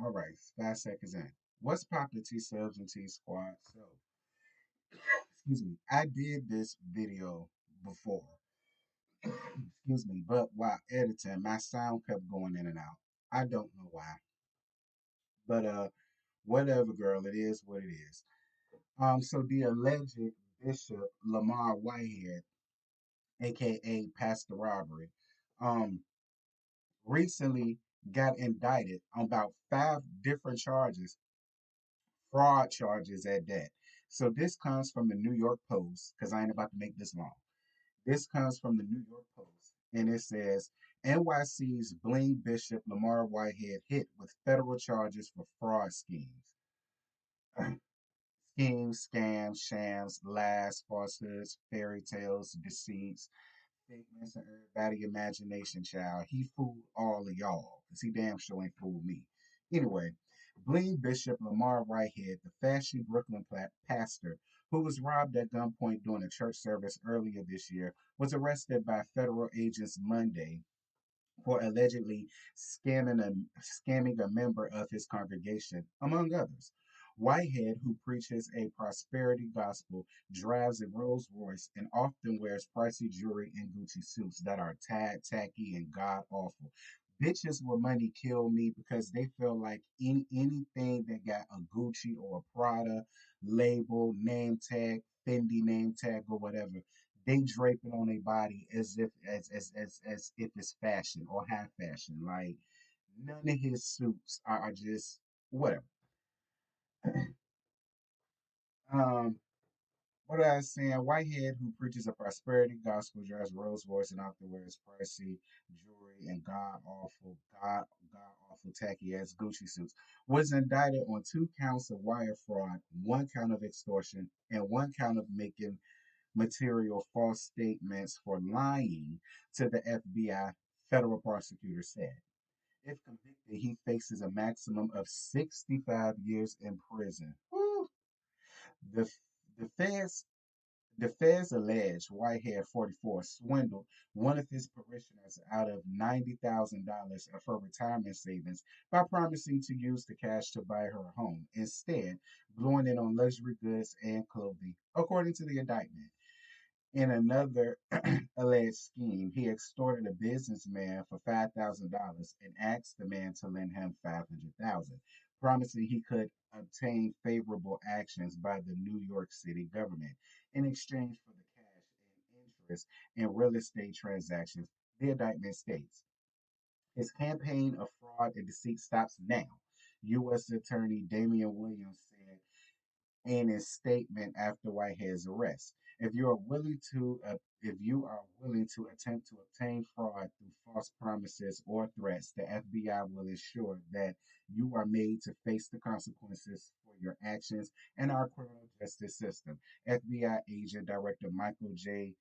All right, 5 seconds in. What's poppin' T subs and T squad? So, excuse me, I did this video before, excuse me, but while editing, my sound kept going in and out. I don't know why, but whatever, girl, it is what it is. So the alleged Bishop Lamar Whitehead, aka Pastor Robbery, um, recently got indicted on about 5 different charges, fraud charges at that. So this comes from the New York Post, because I ain't about to make this long. This comes from the New York Post, and it says NYC's Bling Bishop Lamar Whitehead hit with federal charges for fraud schemes. Schemes, scams, shams, lies, falsehoods, fairy tales, deceits, figments of everybody's imagination, child. He fooled all of y'all, because he damn sure ain't fooled me. Anyway, Bling Bishop Lamar Whitehead, the fashy Brooklyn pastor who was robbed at gunpoint during a church service earlier this year, was arrested by federal agents Monday for allegedly scamming a member of his congregation, among others. Whitehead, who preaches a prosperity gospel, drives a Rolls Royce and often wears pricey jewelry and Gucci suits that are tacky, and god awful. Bitches with money kill me because they feel like anything that got a Gucci or a Prada label, name tag, Fendi name tag, or whatever, they drape it on their body as if it's fashion or high fashion. Like none of his suits are just whatever. Um, what I was saying, Whitehead, who preaches a prosperity gospel, drives Rolls Royce and often wears pricey jewelry and god awful tacky ass Gucci suits, was indicted on 2 counts of wire fraud, 1 count of extortion, and 1 count of making material false statements for lying to the FBI, federal prosecutor said. If convicted, he faces a maximum of 65 years in prison. Woo. The, the feds the feds allege Whitehead, 44, swindled one of his parishioners out of $90,000 of her retirement savings by promising to use the cash to buy her a home, instead blowing it on luxury goods and clothing, according to the indictment. In another alleged scheme, he extorted a businessman for $5,000 and asked the man to lend him $500,000, promising he could obtain favorable actions by the New York City government in exchange for the cash and interest in real estate transactions. The indictment states his campaign of fraud and deceit stops now. U.S. Attorney Damian Williams said in his statement after Whitehead's arrest. If you are willing to attempt to obtain fraud through false promises or threats, the FBI will ensure that you are made to face the consequences for your actions in our criminal justice system. FBI agent Director Michael J.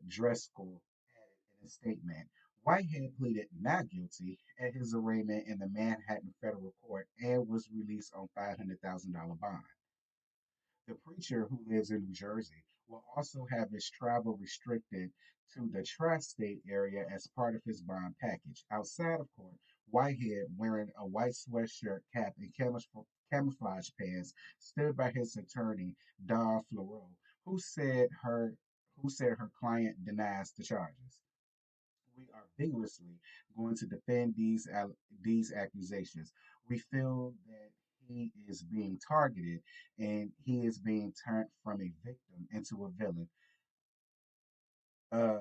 Driscoll added in a statement. Whitehead pleaded not guilty at his arraignment in the Manhattan federal court and was released on $500,000 bond. The preacher, who lives in New Jersey, will also have his travel restricted to the tri state area as part of his bond package. Outside of court, Whitehead, wearing a white sweatshirt, cap, and camouflage pants, stood by his attorney, Don Floro, who said her her client denies the charges. We are vigorously going to defend these accusations. We feel that he is being targeted and he is being turned from a victim into a villain. Uh, uh,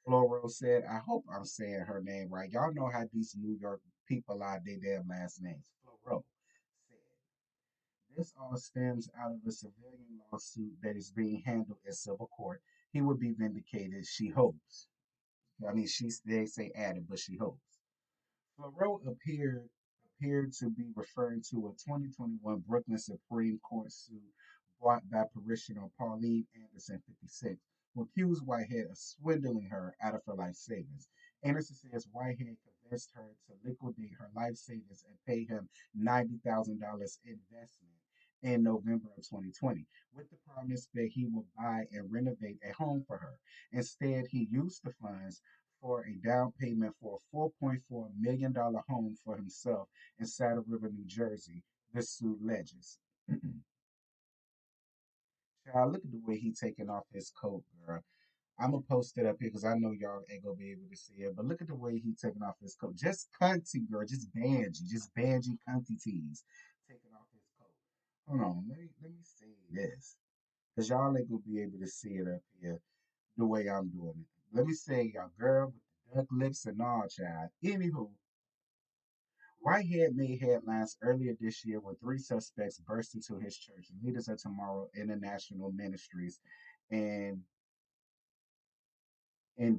Floro said, I hope I'm saying her name right. Y'all know how these New York people are, their damn last names. Floro said, this all stems out of a civilian lawsuit that is being handled in civil court. He will be vindicated, she hopes. I mean, they say added, but she hopes. Poirot appeared to be referring to a 2021 Brooklyn Supreme Court suit brought by parishioner Pauline Anderson, 56, who accused Whitehead of swindling her out of her life savings. Anderson says Whitehead convinced her to liquidate her life savings and pay him $90,000 investment in November of 2020, with the promise that he would buy and renovate a home for her. Instead, he used the funds for a down payment for a $4.4 million home for himself in Saddle River, New Jersey, the suit alleges. Child, look at the way he taking off his coat, girl. I'm gonna post it up here because I know y'all ain't gonna be able to see it. But look at the way he taking off his coat. Just cunty, girl. Just bangy cunty tees taking off his coat. Hold on, let me say this because y'all ain't gonna be able to see it up here the way I'm doing it. Let me say, y'all, girl with the duck lips and all, child. Anywho, Whitehead made headlines earlier this year when three suspects burst into his church, Leaders of Tomorrow International Ministries, and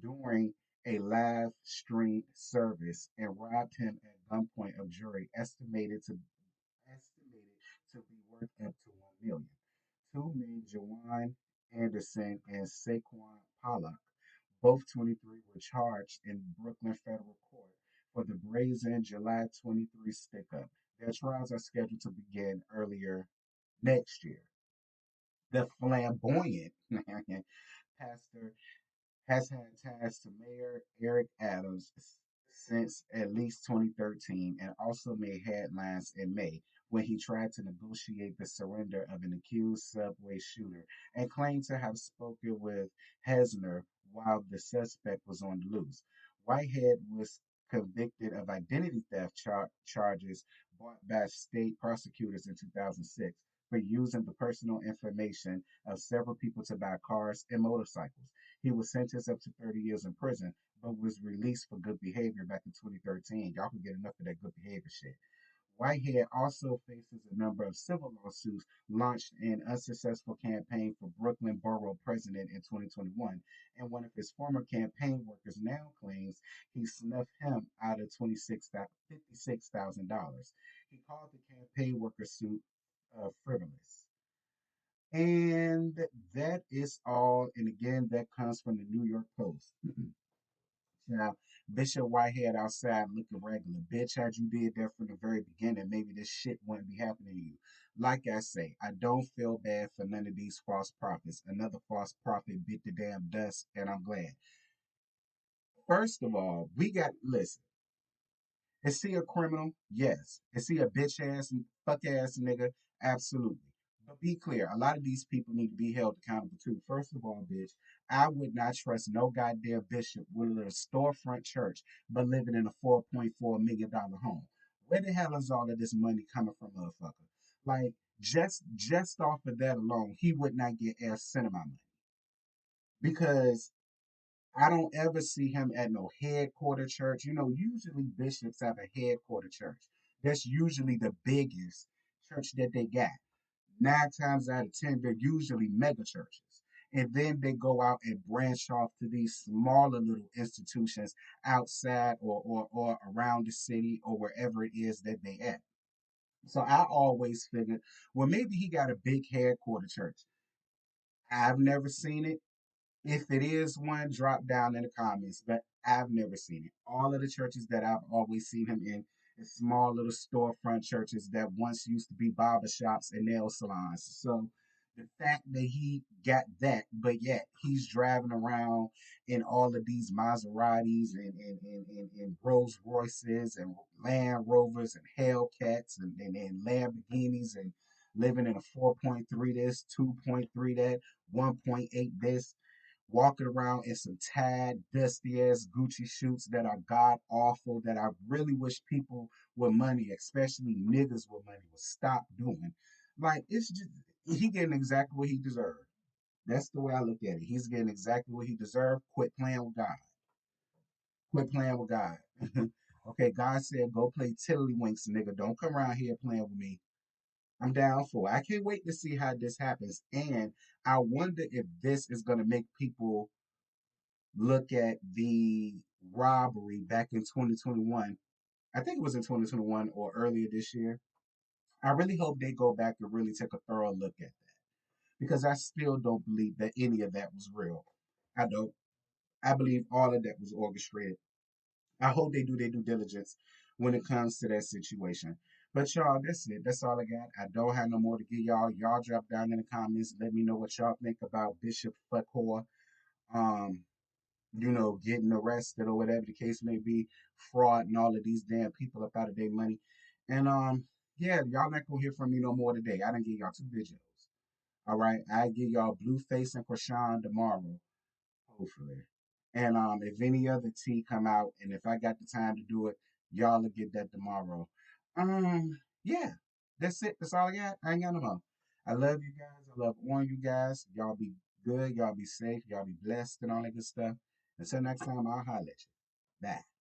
during a live stream service and robbed him at gunpoint of jewelry estimated to be worth up to 1 million. Two men, Jawan Anderson and Saquon Pollock, both 23, were charged in Brooklyn federal court for the brazen July 23 stick up. Their trials are scheduled to begin earlier next year. The flamboyant pastor has had ties to Mayor Eric Adams since at least 2013 and also made headlines in May when he tried to negotiate the surrender of an accused subway shooter and claimed to have spoken with Hesner while the suspect was on the loose. Whitehead was convicted of identity theft charges brought by state prosecutors in 2006 for using the personal information of several people to buy cars and motorcycles. He was sentenced up to 30 years in prison, but was released for good behavior back in 2013. Y'all can get enough of that good behavior shit. Whitehead also faces a number of civil lawsuits launched in unsuccessful campaign for Brooklyn Borough President in 2021, and one of his former campaign workers now claims he snuffed him out of $56,000. He called the campaign worker suit frivolous. And that is all. And again, that comes from the New York Post. Now, Bishop Whitehead outside looking regular. Bitch, had you did that from the very beginning, maybe this shit wouldn't be happening to you. Like I say, I don't feel bad for none of these false prophets. Another false prophet bit the damn dust, and I'm glad. First of all, we got, listen, is he a criminal? Yes. Is he a bitch ass and fuck ass nigga? Absolutely. But be clear, a lot of these people need to be held accountable too. First of all, bitch, I would not trust no goddamn bishop with a storefront church but living in a $4.4 million home. Where the hell is all of this money coming from, motherfucker? Like just off of that alone, he would not get a cent of my money because I don't ever see him at no headquarter church. You know, usually bishops have a headquarter church. That's usually the biggest church that they got. 9 times out of 10, they're usually mega churches. And then they go out and branch off to these smaller little institutions outside or around the city or wherever it is that they at. So I always figured, well, maybe he got a big headquarter church. I've never seen it. If it is one, drop down in the comments. But I've never seen it. All of the churches that I've always seen him in is small little storefront churches that once used to be barber shops and nail salons. So the fact that he got that, but yet he's driving around in all of these Maseratis and Rolls Royces and Land Rovers and Hellcats and Lamborghinis and living in a 4.3 this, 2.3 that, 1.8 this, walking around in some tad, dusty ass Gucci shoots that are god awful, that I really wish people with money, especially niggas with money, would stop doing. Like, it's just, he getting exactly what he deserved. That's the way I look at it. He's getting exactly what he deserved. Quit playing with God. Quit playing with God. Okay, God said, go play tiddlywinks, nigga. Don't come around here playing with me. I'm down for it. I can't wait to see how this happens. And I wonder if this is going to make people look at the robbery back in 2021. I think it was in 2021 or earlier this year. I really hope they go back and really take a thorough look at that because I still don't believe that any of that was real. I don't. I believe all of that was orchestrated. I hope they do their due diligence when it comes to that situation. But y'all, that's it. That's all I got. I don't have no more to give y'all. Y'all drop down in the comments. Let me know what y'all think about Bishop Fuckhor. Um, getting arrested or whatever the case may be, fraud and all of these damn people up out of their money. And yeah, y'all not gonna hear from me no more today. I done give y'all two videos. All right, I give y'all Blueface and Krishan tomorrow, hopefully. And if any other tea come out, and if I got the time to do it, y'all will get that tomorrow. Yeah, that's it. That's all I got. I ain't got no more. I love you guys. I love on you guys. Y'all be good. Y'all be safe. Y'all be blessed and all that good stuff. Until next time, I'll holler at you. Bye.